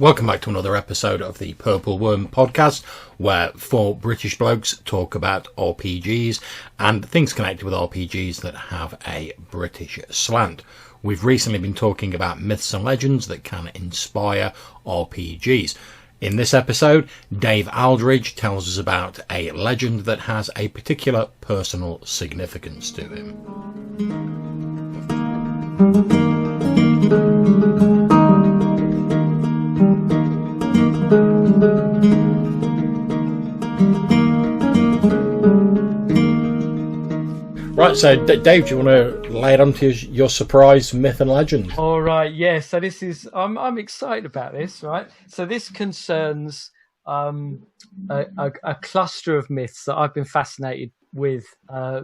Welcome back to another episode of the Purple Worm podcast, where four British blokes talk about RPGs and things connected with RPGs that have a British slant. We've recently been talking about myths and legends that can inspire RPGs. In this episode, Dave Aldridge tells us about a legend that has a particular personal significance to him. Right, so Dave, do you want to lay it onto your surprise myth and legend? All right, yeah. So this is I'm excited about this, right? So this concerns a cluster of myths that I've been fascinated with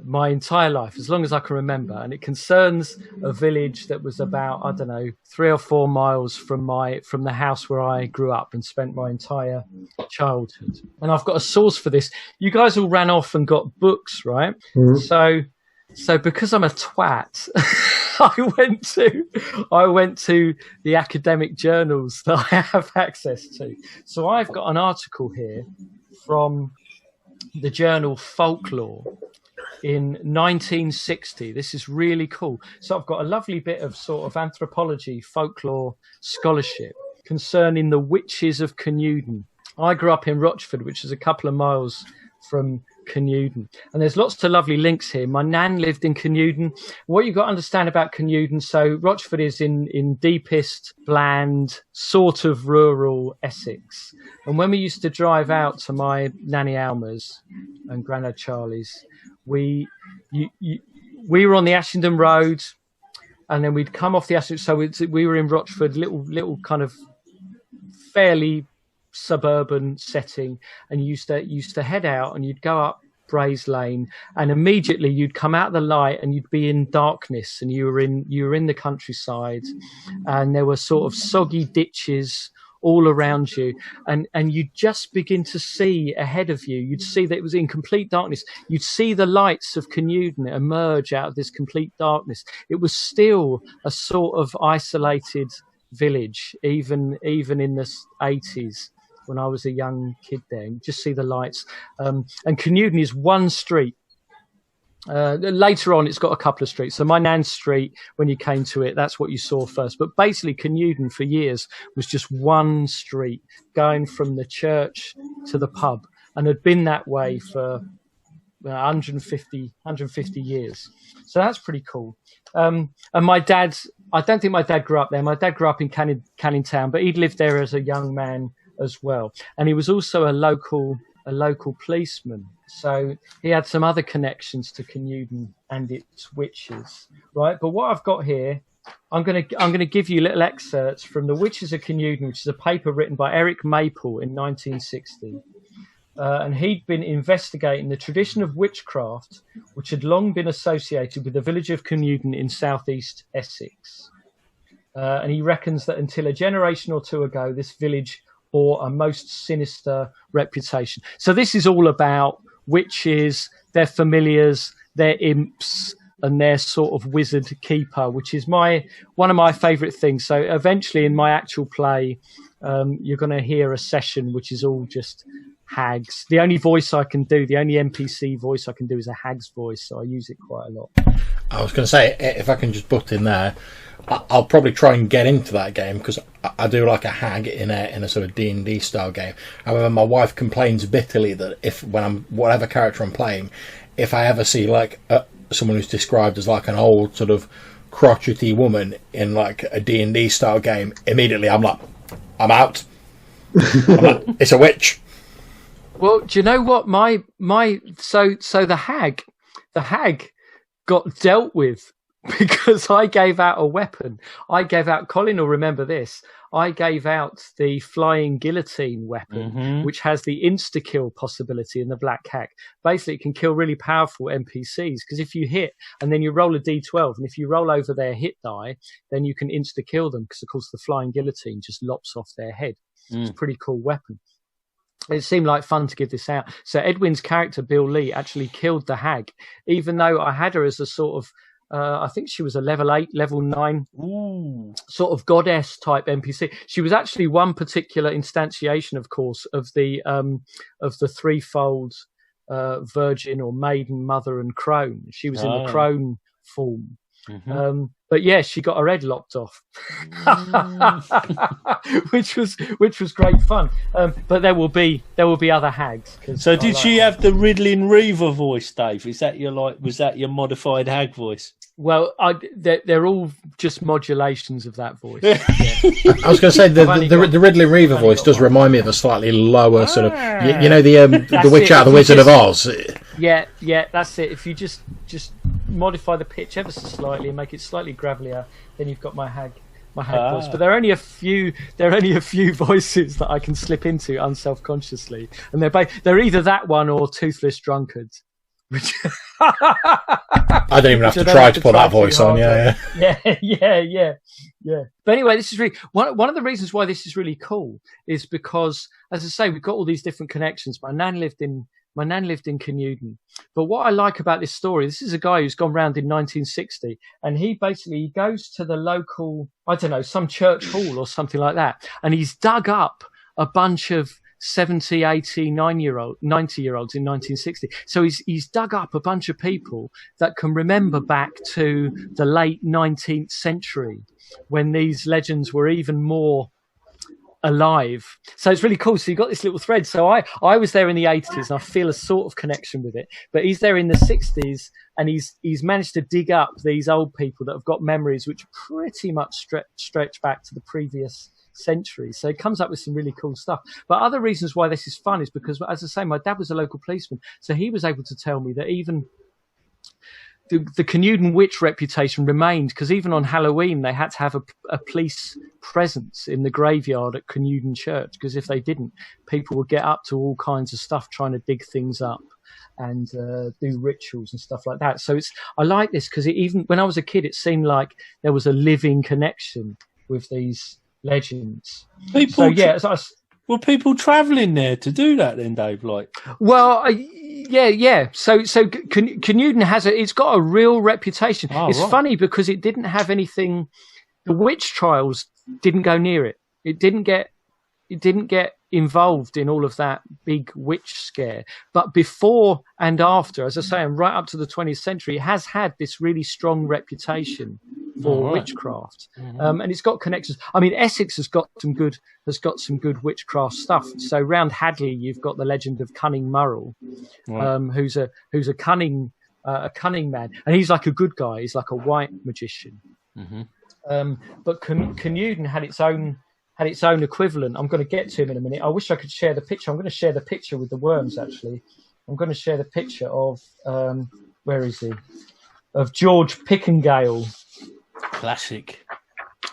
my entire life, as long as I can remember, and it concerns a village that was about 3 or 4 miles from the house where I grew up and spent my entire childhood. And I've got a source for this. You guys all ran off and got books, right? Mm-hmm. So because I'm a twat, I went to the academic journals that I have access to. So I've got an article here from the journal Folklore in 1960. This is really cool. So I've got a lovely bit of sort of anthropology, folklore scholarship concerning the Witches of Canewdon. I grew up in Rochford, which is a couple of miles from Canewdon, and there's lots of lovely links here. My nan lived in Canewdon. What you've got to understand about Canewdon, so Rochford is in deepest, bland, sort of rural Essex. And when we used to drive out to my Nanny Alma's and Grandad Charlie's, we were on the Ashington Road, and then we'd come off the Ashington. So we were in Rochford, little kind of fairly suburban setting, and you used to head out and you'd go up Braes Lane, and immediately you'd come out of the light and you'd be in darkness, and you were in the countryside, and there were sort of soggy ditches all around you, and you'd just begin to see ahead of you. You'd see that it was in complete darkness. You'd see the lights of Canewdon emerge out of this complete darkness. It was still a sort of isolated village, even in the 80s. When I was a young kid there, you just see the lights. And Canewdon is one street. Later on, it's got a couple of streets. So my nan's street, when you came to it, that's what you saw first. But basically, Canewdon for years was just one street going from the church to the pub, and had been that way for 150 years. So that's pretty cool. And my dad, I don't think my dad grew up there. My dad grew up in Canning Town, but he'd lived there as a young man as well, and he was also a local policeman, so he had some other connections to Canewdon and its witches, right? But what I've got here, I'm gonna give you little excerpts from the Witches of Canewdon, which is a paper written by Eric Maple in 1960, and he'd been investigating the tradition of witchcraft, which had long been associated with the village of Canewdon in southeast Essex, and he reckons that until a generation or two ago, this village bore a most sinister reputation. So this is all about witches, their familiars, their imps, and their sort of wizard keeper, which is one of my favourite things. So eventually in my actual play, you're going to hear a session which is all just hags. The only voice I can do, the only NPC voice I can do is a hag's voice, so I use it quite a lot. I was going to say, if I can just butt in there, I'll probably try and get into that game, because I do like a hag in a sort of D&D style game. However, my wife complains bitterly that when I'm whatever character I'm playing, if I ever see like someone who's described as like an old sort of crotchety woman in like a D&D style game, immediately I'm like, I'm out. It's a witch. Well, do you know what so the hag got dealt with because I gave out a weapon. Colin will remember this. I gave out the flying guillotine weapon, which has the insta-kill possibility in the Black Hack. Basically, it can kill really powerful NPCs, because if you hit and then you roll a d12, and if you roll over their hit die, then you can insta-kill them, because, of course, the flying guillotine just lops off their head. It's a pretty cool weapon. It seemed like fun to give this out. So Edwin's character, Bill Lee, actually killed the hag, even though I had her as a sort of I think she was a level 8, level 9 Ooh. sort of goddess type NPC. She was actually one particular instantiation, of course, of the threefold virgin or maiden, mother, and crone. She was in the crone form. Mm-hmm. But yeah, she got her head lopped off, which was great fun. But there will be other hags. So did she have the riddling Reaver voice, Dave? Was that your modified hag voice? Well, they're all just modulations of that voice. Yeah. I was going to say the Ridley Reaver voice does remind me of a slightly lower sort of, the Witch out of the Wizard of Oz. Yeah, that's it. If you just modify the pitch ever so slightly and make it slightly gravelier, then you've got my hag voice. But there are only a few voices that I can slip into unselfconsciously, and they're either that one or Toothless Drunkards. Which I don't even have to try to put that voice on. Yeah. But anyway, this is really one of the reasons why this is really cool is because, as I say, we've got all these different connections. My nan lived in Canewdon. But what I like about this story, this is a guy who's gone round in 1960, and he goes to the local, I don't know, some church hall or something like that, and he's dug up a bunch of 70, 80, 90-year-olds in 1960. So he's dug up a bunch of people that can remember back to the late 19th century when these legends were even more alive. So it's really cool. So you've got this little thread. So I was there in the 80s and I feel a sort of connection with it. But he's there in the 60s and he's managed to dig up these old people that have got memories which pretty much stretch back to the previous century. So it comes up with some really cool stuff. But other reasons why this is fun is because, as I say, my dad was a local policeman, so he was able to tell me that even the Canewdon witch reputation remained, because even on Halloween they had to have a police presence in the graveyard at Canewdon Church, because if they didn't, people would get up to all kinds of stuff trying to dig things up and do rituals and stuff like that. So I like this because even when I was a kid, it seemed like there was a living connection with these legends. Were people travelling there to do that then, Dave? Yeah. So Canewdon it's got a real reputation. It's funny because it didn't have anything. The witch trials didn't go near it. It didn't get involved in all of that big witch scare. But before and after, as I say, and right up to the 20th century, it has had this really strong reputation for witchcraft, and it's got connections. I mean, Essex has got some good witchcraft stuff. So round Hadley, you've got the legend of Cunning Murrell, who's a cunning man, and he's like a good guy. He's like a white magician. But Canewdon had its own equivalent. I'm going to get to him in a minute. I wish I could share the picture. I'm going to share the picture with the worms. Actually, I'm going to share the picture of where is he? Of George Pickengale. Classic.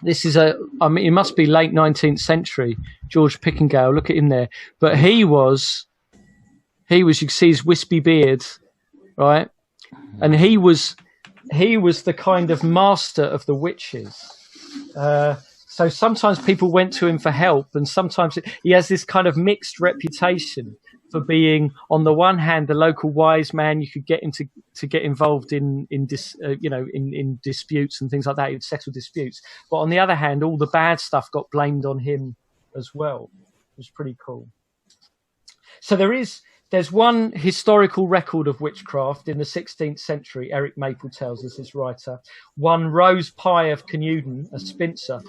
This is it must be late 19th century. George Pickengale, look at him there. But he was, you can see his wispy beard, right? And he was the kind of master of the witches. So sometimes people went to him for help, and sometimes he has this kind of mixed reputation for being, on the one hand, the local wise man. You could get him to get involved in disputes and things like that. He'd settle disputes. But on the other hand, all the bad stuff got blamed on him as well. It was pretty cool. So there's one historical record of witchcraft in the 16th century. Eric Maple tells us, this writer. One Rose Pye of Canewdon, a spinster,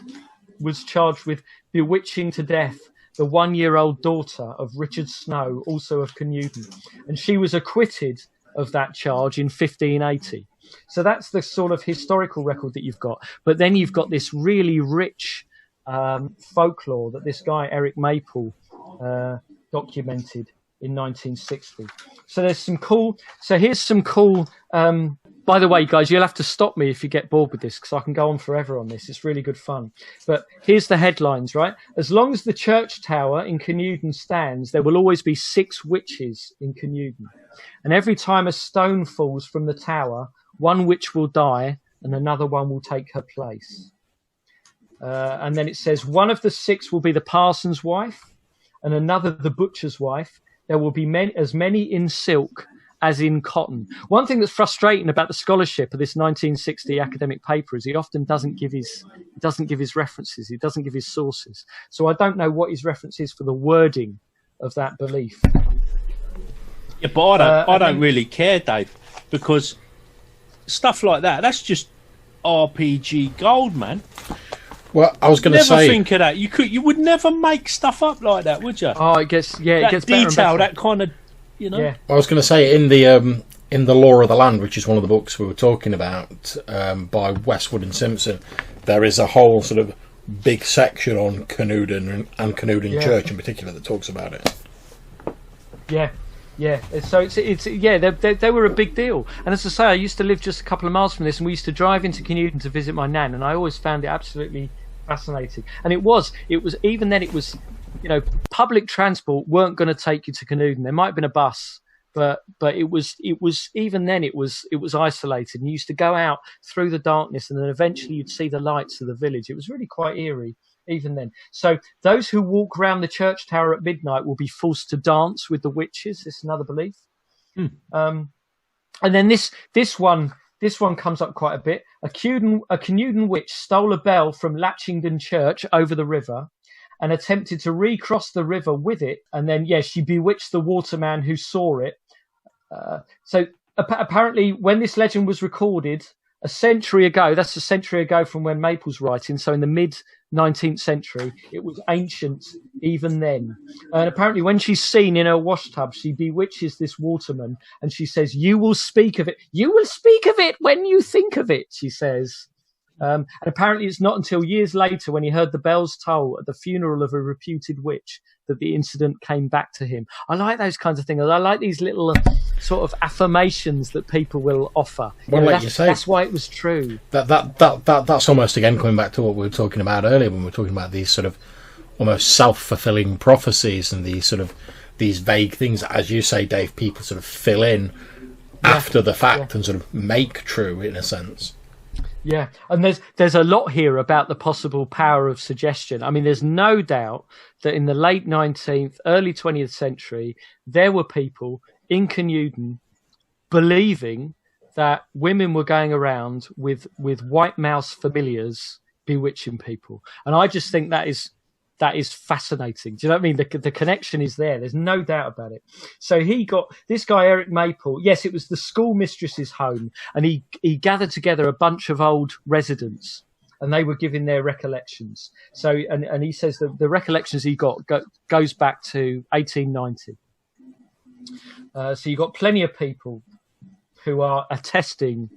was charged with bewitching to death the 1-year-old daughter of Richard Snow, also of Canewdon, and she was acquitted of that charge in 1580. So that's the sort of historical record that you've got. But then you've got this really rich folklore that this guy Eric Maple documented in 1960. So there's some cool. So here's some cool. By the way, guys, you'll have to stop me if you get bored with this, because I can go on forever on this. It's really good fun. But here's the headlines, right? As long as the church tower in Canewdon stands, there will always be 6 witches in Canewdon. And every time a stone falls from the tower, one witch will die and another one will take her place. And then it says, one of the 6 will be the parson's wife and another the butcher's wife. There will be as many in silk as in cotton. One thing that's frustrating about the scholarship of this 1960 academic paper is he often doesn't give his references. He doesn't give his sources. So I don't know what his reference is for the wording of that belief. Yeah, but I don't really care, Dave, because stuff like that's just RPG gold, man. Well, I was going to say, never think of that. You would never make stuff up like that, would you? Oh, it gets that better and detail, better. that kind of, Yeah. I was going to say in the Law of the Land, which is one of the books we were talking about by Westwood and Simpson, there is a whole sort of big section on Canewdon and Canewdon Church in particular that talks about it. Yeah. Yeah, so it's they were a big deal. And as I say, I used to live just a couple of miles from this, and we used to drive into Canewdon to visit my nan, and I always found it absolutely fascinating. And it was even then, it was, public transport weren't going to take you to Canewdon. There might have been a bus, but it was even then it was isolated, and you used to go out through the darkness, and then eventually you'd see the lights of the village. It was really quite eerie even then. So those who walk around the church tower at midnight will be forced to dance with the witches. This is another belief. And then this one comes up quite a bit. A Canewdon witch stole a bell from Latchington Church over the river and attempted to recross the river with it, and then she bewitched the waterman who saw it. So apparently when this legend was recorded a century ago, that's a century ago from when Maple's writing, so in the mid-19th century, it was ancient even then. And apparently when she's seen in her wash tub, she bewitches this waterman, and she says, "You will speak of it. You will speak of it when you think of it," she says. And apparently it's not until years later, when he heard the bells toll at the funeral of a reputed witch, that the incident came back to him. I like those kinds of things. I like these little sort of affirmations that people will offer. Well, like you say, that's why it was true. That's almost again coming back to what we were talking about earlier when we were talking about these sort of almost self-fulfilling prophecies and these vague things, as you say, Dave. People sort of fill in after the fact and sort of make true in a sense. Yeah, and there's a lot here about the possible power of suggestion. I mean, there's no doubt that in the late 19th, early 20th century, there were people in Canewdon believing that women were going around with white mouse familiars bewitching people. And I just think that is fascinating. Do you know what I mean? The connection is there. There's no doubt about it. So he got this guy, Eric Maple. Yes, it was the schoolmistress's home, and he gathered together a bunch of old residents, and they were giving their recollections. So, and he says that the recollections he got goes back to 1890. So you've got plenty of people who are attesting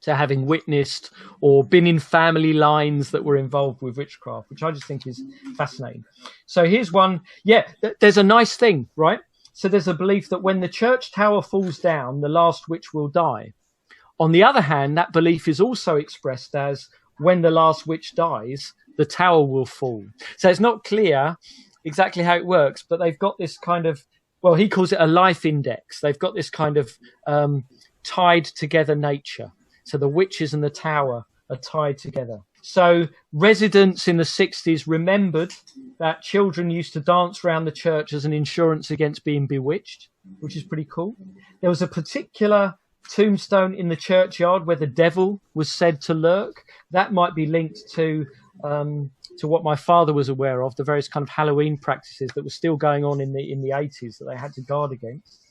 to having witnessed or been in family lines that were involved with witchcraft, which I just think is fascinating. So here's one. Yeah, there's a nice thing, right? So there's a belief that when the church tower falls down, the last witch will die. On the other hand, that belief is also expressed as when the last witch dies, the tower will fall. So it's not clear exactly how it works, but they've got this kind of, well, he calls it a life index. They've got this kind of tied together nature. So the witches and the tower are tied together. So residents in the 60s remembered that children used to dance around the church as an insurance against being bewitched, which is pretty cool. There was a particular tombstone in the churchyard where the devil was said to lurk. That might be linked to what my father was aware of, the various kind of Halloween practices that were still going on in the 80s that they had to guard against.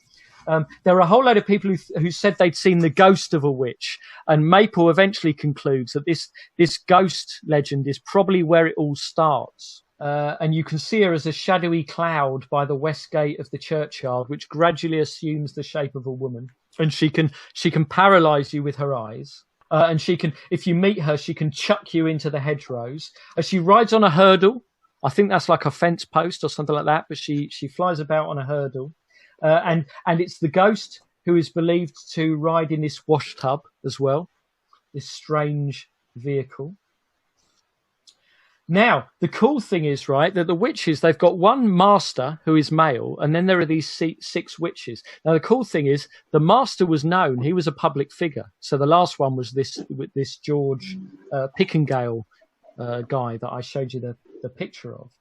There are a whole load of people who said they'd seen the ghost of a witch, and Maple eventually concludes that this ghost legend is probably where it all starts. And you can see her as a shadowy cloud by the west gate of the churchyard, which gradually assumes the shape of a woman, and she can paralyse you with her eyes. And she can, if you meet her, she can chuck you into the hedgerows. As she rides on a hurdle, I think that's like a fence post or something like that, but she flies about on a hurdle. And it's the ghost who is believed to ride in this wash tub as well, this strange vehicle. Now, the cool thing is, right, that the witches, they've got one master who is male, and then there are these 6 witches. Now, the cool thing is the master was known. He was a public figure. So the last one was this George Pickengale guy that I showed you the picture of.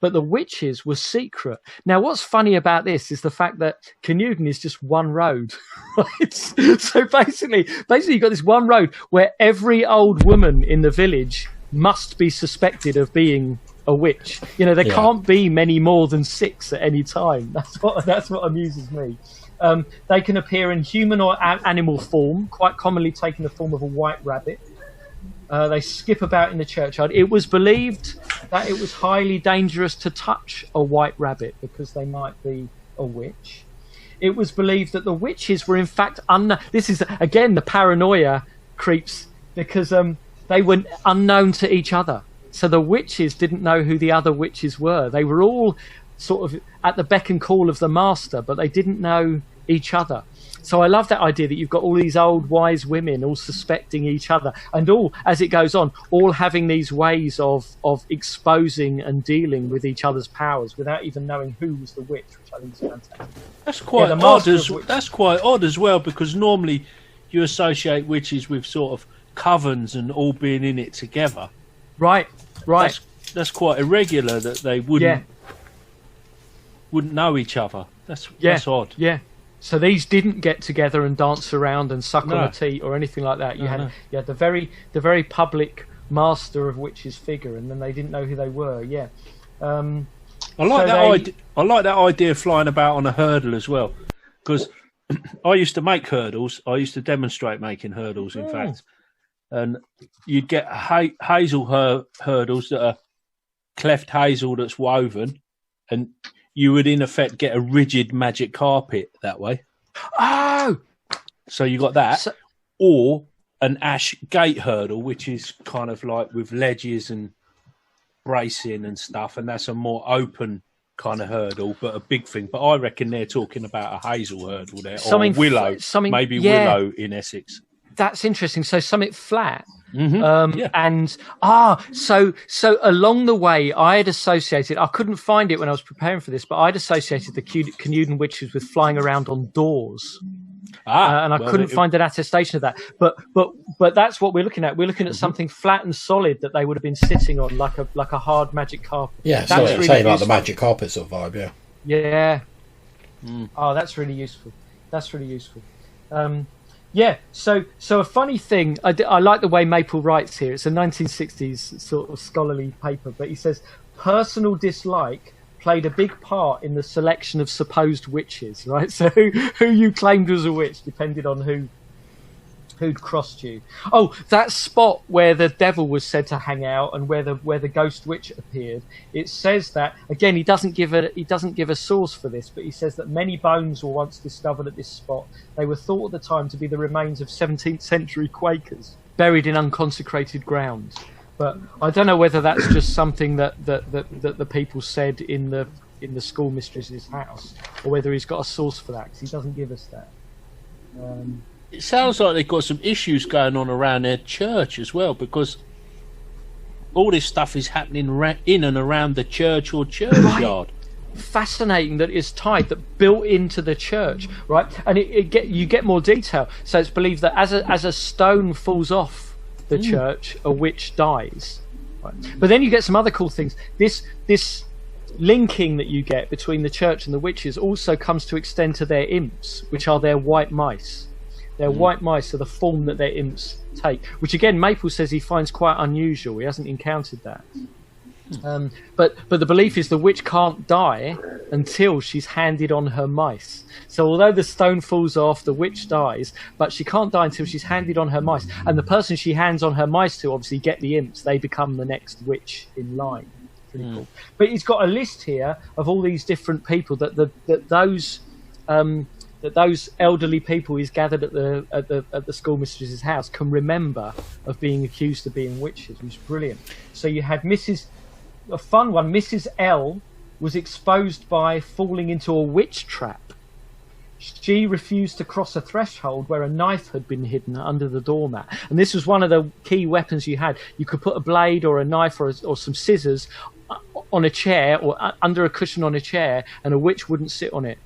but the witches were secret. Now, what's funny about this is the fact that Canewdon is just one road. Right? So basically, you've got this one road where every old woman in the village must be suspected of being a witch. You know, there can't be many more than 6 at any time. That's what amuses me. They can appear in human or animal form, quite commonly taking the form of a white rabbit. They skip about in the churchyard. It was believed that it was highly dangerous to touch a white rabbit because they might be a witch. It was believed that the witches were in fact this is again the paranoia creeps, because they were unknown to each other. So the witches didn't know who the other witches were. They were all sort of at the beck and call of the master, but they didn't know each other. So I love that idea that you've got all these old wise women all suspecting each other, and all, as it goes on, all having these ways of exposing and dealing with each other's powers without even knowing who was the witch, which I think is fantastic. That's quite odd. That's quite odd as well, because normally you associate witches with sort of covens and all being in it together. Right. That's quite irregular that they wouldn't know each other. That's odd. Yeah. So these didn't get together and dance around and suck on a teat or anything like that. You had the very public master of witches figure, and then they didn't know who they were. Yeah. I like that idea of flying about on a hurdle as well, because I used to make hurdles. I used to demonstrate making hurdles, in fact, and you'd get hazel hurdles that are cleft hazel that's woven, and you would in effect get a rigid magic carpet that way. Oh! So you got that. Or an ash gate hurdle, which is kind of like with ledges and bracing and stuff, and that's a more open kind of hurdle, but a big thing. But I reckon they're talking about a hazel hurdle there, or willow, willow in Essex. That's interesting. So something flat. Mm-hmm. And so along the way, I had associated. I couldn't find it when I was preparing for this, but I'd associated the Canewdon witches with flying around on doors, and I couldn't find an attestation of that. But that's what we're looking at. We're looking at something flat and solid that they would have been sitting on, like a hard magic carpet. Yeah, so it's saying like the magic carpet sort of vibe. Yeah. Yeah. Oh, that's really useful. Yeah, so a funny thing, I like the way Maple writes here. It's a 1960s sort of scholarly paper, but he says, personal dislike played a big part in the selection of supposed witches, right? So who you claimed was a witch depended on who'd crossed you. Oh, that spot where the devil was said to hang out and where the ghost witch appeared, it says that, again, he doesn't give a source for this, but he says that many bones were once discovered at this spot. They were thought at the time to be the remains of 17th century Quakers buried in unconsecrated ground. But I don't know whether that's just something that the people said in the schoolmistress's house, or whether he's got a source for that, because he doesn't give us that. It sounds like they've got some issues going on around their church as well, because all this stuff is happening in and around the church or churchyard. Right. Fascinating that it's tied, that built into the church, right? And you get more detail. So it's believed that as a stone falls off the church, a witch dies. Right? But then you get some other cool things. This linking that you get between the church and the witches also comes to extend to their imps, which are their white mice. Their white mice are the form that their imps take, which again Maple says he finds quite unusual. He hasn't encountered that. But the belief is the witch can't die until she's handed on her mice. So although the stone falls off, the witch dies, but she can't die until she's handed on her mice. And the person she hands on her mice to obviously get the imps. They become the next witch in line. Pretty cool. But he's got a list here of all these different people that those elderly people he's gathered at the schoolmistress's house can remember of being accused of being witches, which is brilliant. So you had a fun one, Mrs. L was exposed by falling into a witch trap. She refused to cross a threshold where a knife had been hidden under the doormat. And this was one of the key weapons you had. You could put a blade or a knife or some scissors on a chair or under a cushion on a chair, and a witch wouldn't sit on it.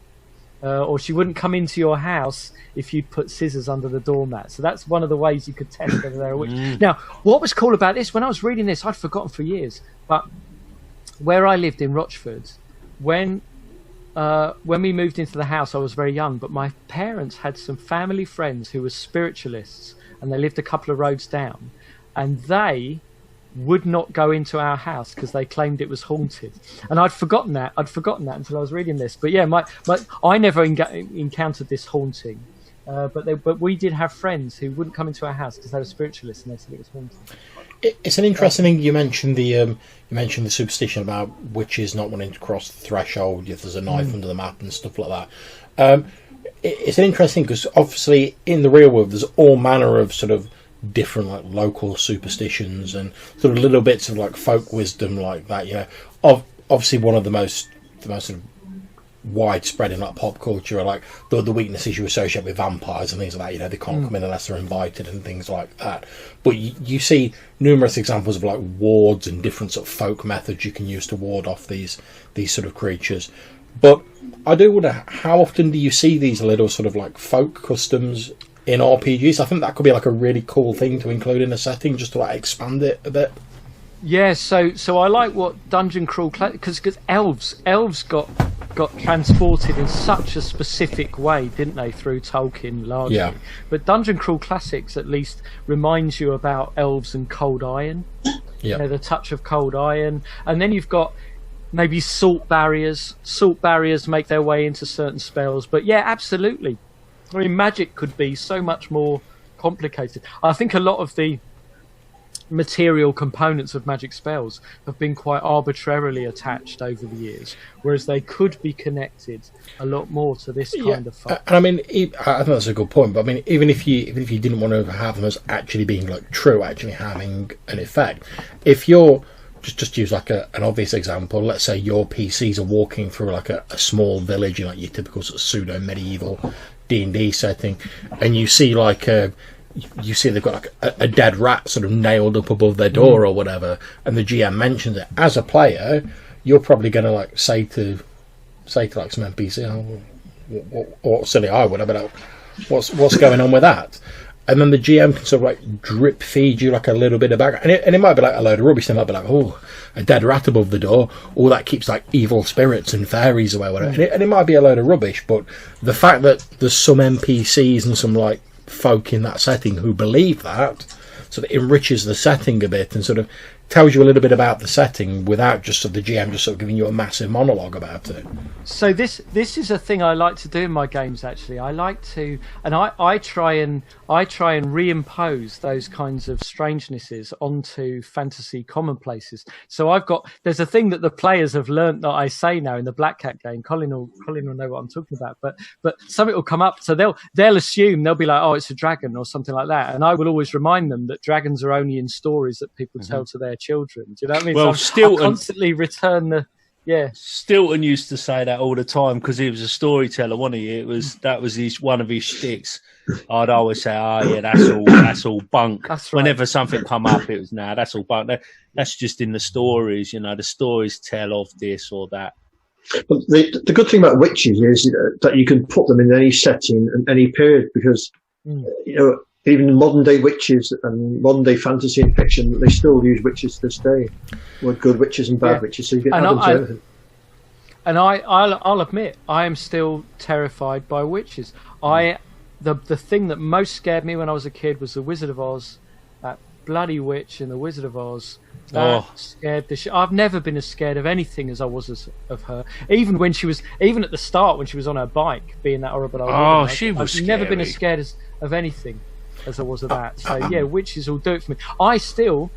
Or she wouldn't come into your house if you'd put scissors under the doormat. So that's one of the ways you could test whether they're a witch. Now, what was cool about this, when I was reading this, I'd forgotten for years, but where I lived in Rochford, when we moved into the house, I was very young, but my parents had some family friends who were spiritualists, and they lived a couple of roads down, and they would not go into our house because they claimed it was haunted. And I'd forgotten that until I was reading this. But yeah, I never encountered this haunting. But we did have friends who wouldn't come into our house because they were spiritualists and they said it was haunted. It's an interesting thing. You mentioned the superstition about witches not wanting to cross the threshold if there's a knife under the mat and stuff like that. It's an interesting because obviously in the real world there's all manner of sort of different like local superstitions and sort of little bits of like folk wisdom like that. You know, obviously one of the most sort of widespread in like pop culture are like the weaknesses you associate with vampires and things like that. You know, they can't come in unless they're invited and things like that. But you see numerous examples of like wards and different sort of folk methods you can use to ward off these sort of creatures. But I do wonder, how often do you see these little sort of like folk customs in RPGs? I think that could be like a really cool thing to include in a setting, just to like expand it a bit. Yeah, so I like what Dungeon Crawl, because elves got transported in such a specific way, didn't they, through Tolkien largely? Yeah. But Dungeon Crawl Classics at least reminds you about elves and cold iron. Yeah. You know, the touch of cold iron, and then you've got maybe salt barriers. Salt barriers make their way into certain spells, but yeah, absolutely. I mean, magic could be so much more complicated. I think a lot of the material components of magic spells have been quite arbitrarily attached over the years, whereas they could be connected a lot more to this kind of fun. And I mean, I think that's a good point. But I mean, even if you didn't want to have them as actually being like true, actually having an effect, if you're just use like an obvious example, let's say your PCs are walking through like a small village in like your typical sort of pseudo medieval D&D setting, and you see like you see they've got like a dead rat sort of nailed up above their door or whatever, and the GM mentions it. As a player, you're probably going to like say to like some NPC, or silly I would, I'd be like, what's going on with that? And then the GM can sort of like drip feed you like a little bit of background, and it might be like a load of rubbish. They might be like, oh, a dead rat above the door, all that keeps like evil spirits and fairies away, whatever. And it might be a load of rubbish, but the fact that there's some NPCs and some like folk in that setting who believe that sort of enriches the setting a bit and sort of tells you a little bit about the setting without just sort of the GM just sort of giving you a massive monologue about it. So this is a thing I like to do in my games. Actually, I like to, and I try and reimpose those kinds of strangenesses onto fantasy commonplaces. So there's a thing that the players have learnt that I say now in the Black Cat game. Colin will know what I'm talking about. But something will come up, so they'll assume, they'll be like, oh, it's a dragon or something like that, and I will always remind them that dragons are only in stories that people tell to their children. Do you know what I mean? Well, so I constantly return the. Yeah, Stilton used to say that all the time because he was a storyteller, wasn't he? That was one of his shticks. I'd always say, "Oh yeah, that's all bunk." That's right. Whenever something come up, it was, "Nah, that's all bunk. That's just in the stories, you know. The stories tell of this or that." But the good thing about witches is that you can put them in any setting and any period, because you know, even modern day witches and modern day fantasy and fiction, they still use witches to this day. With good witches and bad witches, so you can add them to everything. And I'll admit, I am still terrified by witches. The thing that most scared me when I was a kid was the Wizard of Oz, that bloody witch in the Wizard of Oz. That scared the shit. I've never been as scared of anything as I was of her. Even at the start when she was on her bike, being that horrible old woman, she was I've never been as scared of anything as I was of that. So yeah, witches will do it for me. I still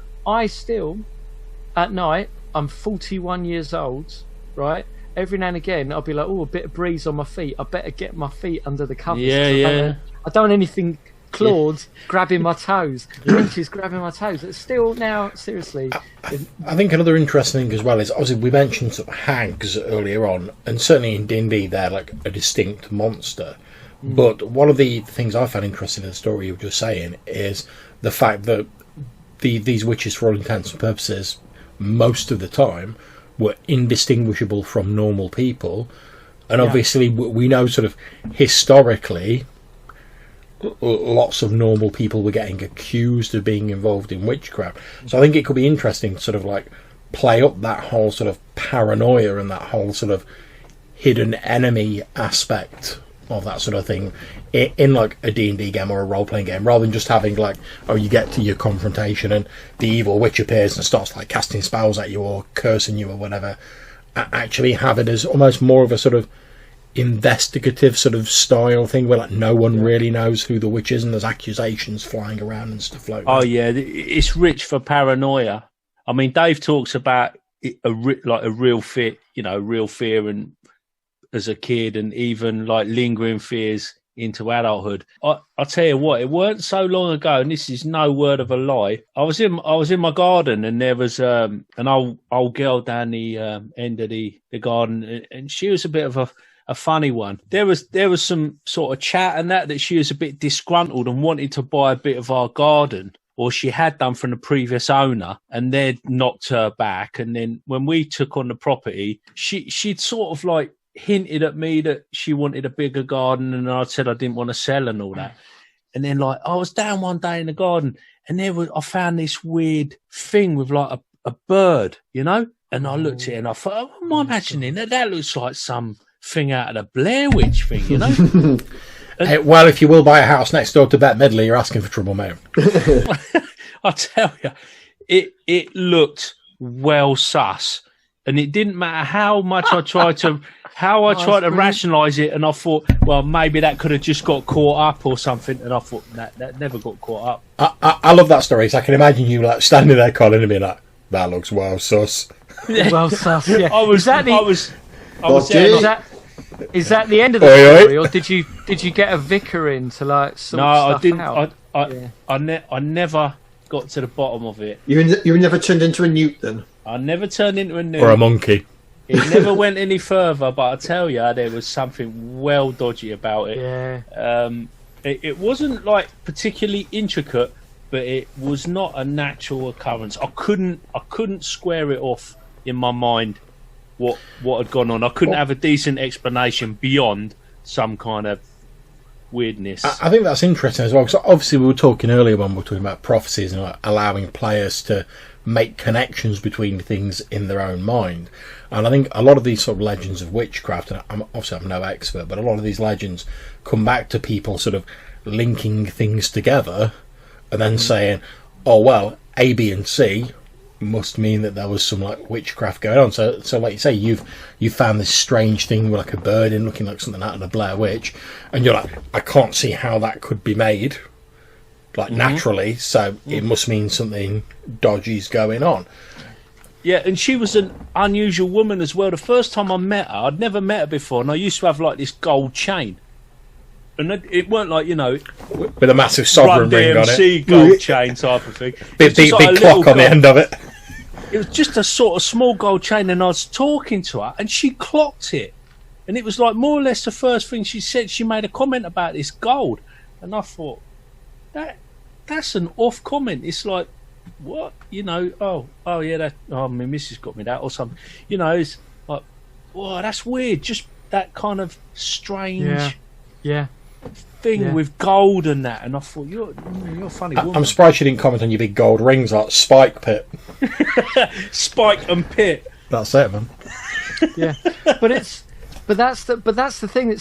at night, I'm 41 years old, right? Every now and again, I'll be like, oh, a bit of breeze on my feet. I better get my feet under the covers. Yeah. I don't want anything clawed grabbing my toes. Witches grabbing my toes. It's still now, seriously. I think another interesting thing as well is, obviously, we mentioned sort of hags earlier on, and certainly in D&D, they're like a distinct monster. But one of the things I found interesting in the story you were just saying is the fact that these witches, for all intents and purposes, most of the time, were indistinguishable from normal people. And obviously, we know sort of historically, lots of normal people were getting accused of being involved in witchcraft. So I think it could be interesting to sort of like play up that whole sort of paranoia and that whole sort of hidden enemy aspect of that sort of thing in like a D&D game or a role-playing game, rather than just having like, oh, you get to your confrontation and the evil witch appears and starts like casting spells at you or cursing you or whatever. Actually have it as almost more of a sort of investigative sort of style thing where like no one really knows who the witch is and there's accusations flying around and stuff like that. Oh yeah, it's rich for paranoia. I mean, Dave talks about a real fear, real fear and as a kid, and even like lingering fears into adulthood. I'll tell you what, it weren't so long ago, and this is no word of a lie. I was in my garden, and there was an old girl down the end of the garden, and she was a bit of a funny one. There was some sort of chat and that she was a bit disgruntled and wanted to buy a bit of our garden, or she had done from the previous owner, and they'd knocked her back. And then when we took on the property, she'd sort of like hinted at me that she wanted a bigger garden, and I said I didn't want to sell and all that. And then like I was down one day in the garden, and I found this weird thing with like a bird, and I looked at it and I thought, oh, am I imagining that looks like some thing out of the Blair Witch thing, Hey, well, if you will buy a house next door to Bette Midler, you're asking for trouble, mate. I tell you, it looked well sus, and it didn't matter how much I tried to rationalise it, and I thought, well, maybe that could have just got caught up or something, and I thought that never got caught up. I love that story, so I can imagine you like standing there, Colin, and being like, "That looks well sus." Well sus. Yeah. Is that the end of the story, or did you get a vicar in to like sort stuff out? I never got to the bottom of it. You never turned into a newt then? I never turned into a newt. Or a monkey. It never went any further, but I tell you, there was something well dodgy about it. Yeah. It wasn't like particularly intricate, but it was not a natural occurrence. I couldn't square it off in my mind what had gone on. I couldn't have a decent explanation beyond some kind of weirdness. I think that's interesting as well, because obviously we were talking earlier when we were talking about prophecies and like allowing players to make connections between things in their own mind. And I think a lot of these sort of legends of witchcraft, and I'm no expert, but a lot of these legends come back to people sort of linking things together and then saying, oh well, A, B and C must mean that there was some like witchcraft going on. So like you say, you've found this strange thing with like a bird in looking like something out of the Blair Witch, and you're like, I can't see how that could be made like naturally, so it must mean something dodgy's going on. Yeah, and she was an unusual woman as well. The first time I met her, I'd never met her before, and I used to have like this gold chain, and it weren't like with a massive sovereign ring on it, gold chain type of thing. Big clock on the end of it. It was just a sort of small gold chain, and I was talking to her, and she clocked it, and it was like more or less the first thing she said. She made a comment about this gold, and I thought that's an off comment. It's like, what, oh yeah, my missus got me that or something. It's like, whoa, that's weird. Just that kind of strange thing with gold and that. And I thought, you're a funny woman. I'm surprised she didn't comment on your big gold rings like Spike Pit. Spike and Pit. That's it, man. Yeah, but that's the thing.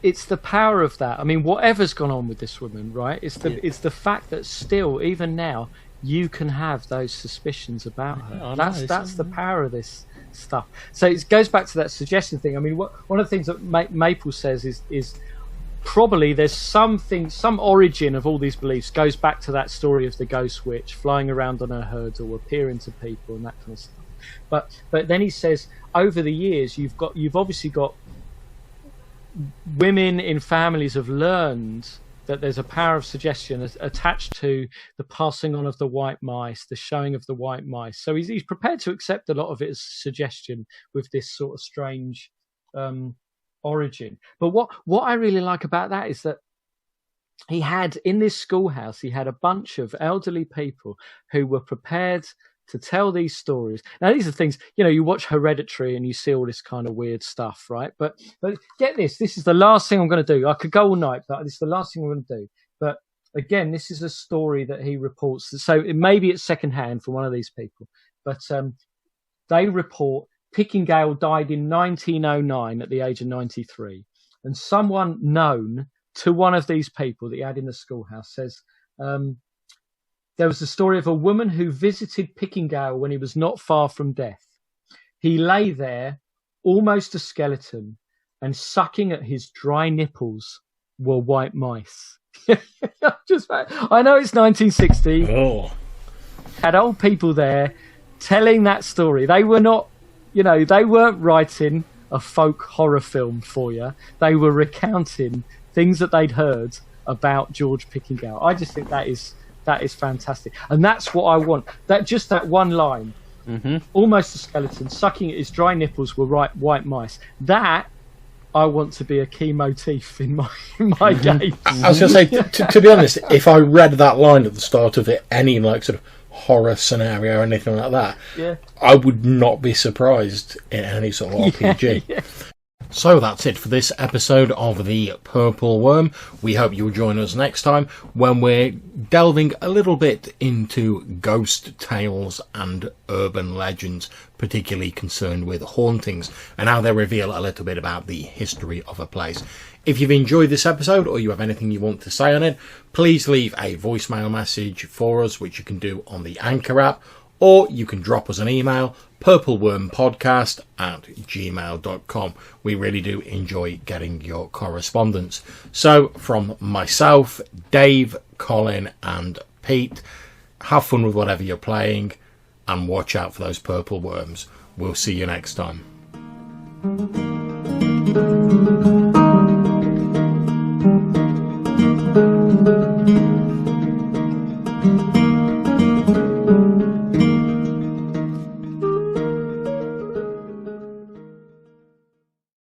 It's the power of that. I mean, whatever's gone on with this woman, right? It's the fact that still, even now, you can have those suspicions about her. That's the power of this stuff. So it goes back to that suggestion thing. I mean, one of the things that Maple says is probably there's some origin of all these beliefs goes back to that story of the ghost witch flying around on her hurdle, appearing to people and that kind of stuff. But then he says over the years you've obviously got women in families have learned that there's a power of suggestion attached to the passing on of the white mice, the showing of the white mice. So he's prepared to accept a lot of it as suggestion with this sort of strange origin. But what I really like about that is that he had, in this schoolhouse, he had a bunch of elderly people who were prepared to tell these stories. Now, these are things, you watch Hereditary and you see all this kind of weird stuff, right? But get this is the last thing I'm going to do. I could go all night, but this is the last thing I'm going to do. But again, this is a story that he reports. So maybe it's secondhand from one of these people. but they report Pickingale died in 1909 at the age of 93. And someone known to one of these people that he had in the schoolhouse says there was the story of a woman who visited Pickingale when he was not far from death. He lay there, almost a skeleton, and sucking at his dry nipples were white mice. I know it's 1960. Oh. Had old people there telling that story. They were not, they weren't writing a folk horror film for you. They were recounting things that they'd heard about George Pickingale. I just think that is fantastic, and that's what I want. That one line, almost a skeleton sucking at his dry nipples were white mice. That I want to be a key motif in my game. I was going to say, to be honest, if I read that line at the start of it, any like sort of horror scenario or anything like that, I would not be surprised in any sort of RPG. Yeah. So that's it for this episode of The Purple Worm. We hope you'll join us next time when we're delving a little bit into ghost tales and urban legends, particularly concerned with hauntings and how they reveal a little bit about the history of a place. If you've enjoyed this episode or you have anything you want to say on it, please leave a voicemail message for us, which you can do on the Anchor app, or you can drop us an email, purplewormpodcast@gmail.com. We really do enjoy getting your correspondence. So from myself, Dave, Colin and Pete, have fun with whatever you're playing and watch out for those purple worms. We'll see you next time.